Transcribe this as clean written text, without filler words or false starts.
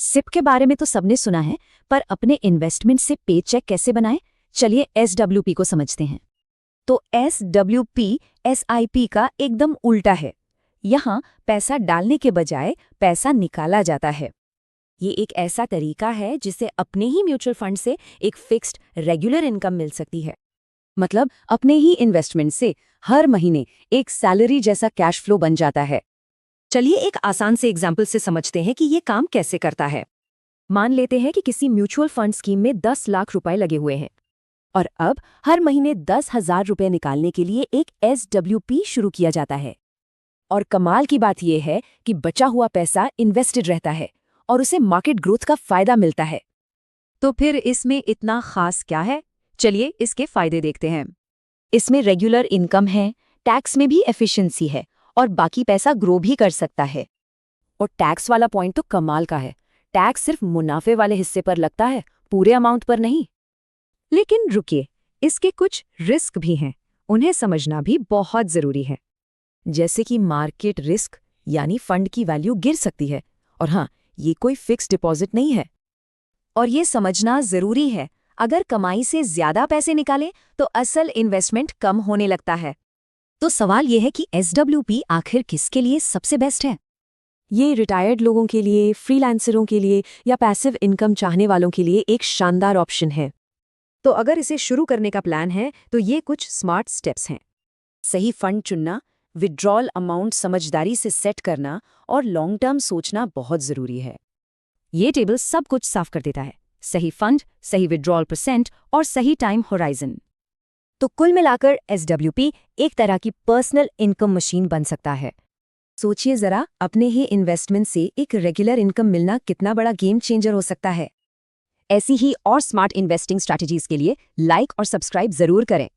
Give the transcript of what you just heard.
SIP के बारे में तो सबने सुना है, पर अपने इन्वेस्टमेंट से पे चेक कैसे बनाएं? चलिए SWP को समझते हैं। तो SWP SIP का एकदम उल्टा है। यहाँ पैसा डालने के बजाय पैसा निकाला जाता है। ये एक ऐसा तरीका है जिससे अपने ही म्यूचुअल फंड से एक फिक्स्ड रेगुलर इनकम मिल सकती है। मतलब अपने ही इन्वेस्टमेंट से हर महीने एक सैलरी जैसा कैश फ्लो बन जाता है। चलिए एक आसान से एग्जाम्पल से समझते हैं कि ये काम कैसे करता है। मान लेते हैं कि किसी म्यूचुअल फंड स्कीम में 10 लाख रुपए लगे हुए हैं और अब हर महीने 10,000 रुपए निकालने के लिए एक SWP शुरू किया जाता है। और कमाल की बात यह है कि बचा हुआ पैसा इन्वेस्टेड रहता है और उसे मार्केट ग्रोथ का फायदा मिलता है। तो फिर इसमें इतना खास क्या है? चलिए इसके फायदे देखते हैं। इसमें रेगुलर इनकम है, टैक्स में भी एफिशिएंसी है और बाकी पैसा ग्रो भी कर सकता है। और टैक्स वाला पॉइंट तो कमाल का है। टैक्स सिर्फ मुनाफे वाले हिस्से पर लगता है, पूरे अमाउंट पर नहीं। लेकिन रुकिए, इसके कुछ रिस्क भी हैं, उन्हें समझना भी बहुत जरूरी है। जैसे कि मार्केट रिस्क, यानी फंड की वैल्यू गिर सकती है। और हाँ, ये कोई फिक्स डिपॉजिट नहीं है। और ये समझना जरूरी है, अगर कमाई से ज्यादा पैसे निकालें तो असल इन्वेस्टमेंट कम होने लगता है। तो सवाल यह है कि SWP आखिर किसके लिए सबसे बेस्ट है? ये रिटायर्ड लोगों के लिए, फ्रीलांसरों के लिए या पैसिव इनकम चाहने वालों के लिए एक शानदार ऑप्शन है। तो अगर इसे शुरू करने का प्लान है तो ये कुछ स्मार्ट स्टेप्स हैं। सही फंड चुनना, विड्रॉल अमाउंट समझदारी से सेट करना और लॉन्ग टर्म सोचना बहुत ज़रूरी है। ये टेबल सब कुछ साफ कर देता है। सही फंड, सही विड्रॉल परसेंट और सही टाइम होराइजन। तो कुल मिलाकर SWP एक तरह की पर्सनल इनकम मशीन बन सकता है। सोचिए जरा, अपने ही इन्वेस्टमेंट से एक रेगुलर इनकम मिलना कितना बड़ा गेम चेंजर हो सकता है। ऐसी ही और स्मार्ट इन्वेस्टिंग स्ट्रैटेजीज के लिए लाइक और सब्सक्राइब जरूर करें।